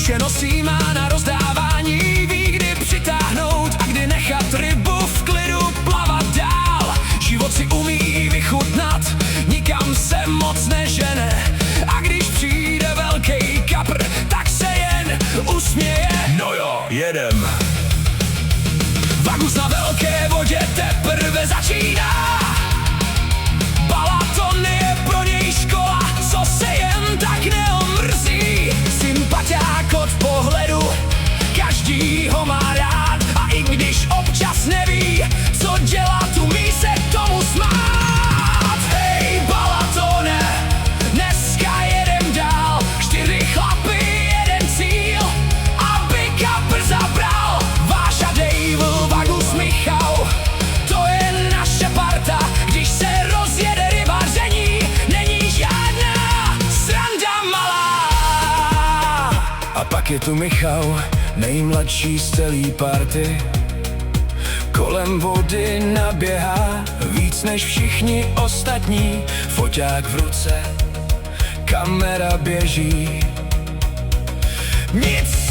Zkušenosti má na rozdávání, ví, kdy přitáhnout a kdy nechat rybu v klidu plavat dál. Život si umí vychutnat, nikam se moc nežene, a když přijde velký kapr, tak se jen usměje. No jo, jedem. Vagus na velké vodě teprve začíná. Balaton je pro něj škola, co se jen tak neomrzí. Sympatiák od pohledu, každý ho má rád, a i když občas neví, co dělat, umí se tomu smát. Hej Balatone, dneska jedem dál, 4 chlapy, 1 cíl, aby kapr zabral. Váša Dejvl, Vagus, Michal, to je naše parta. Když se rozjede rybaření, není žádná sranda malá. A pak je tu Michal, nejmladší z celý party. Kolem vody naběhá víc než všichni ostatní. Foťák v ruce, kamera běží. Nic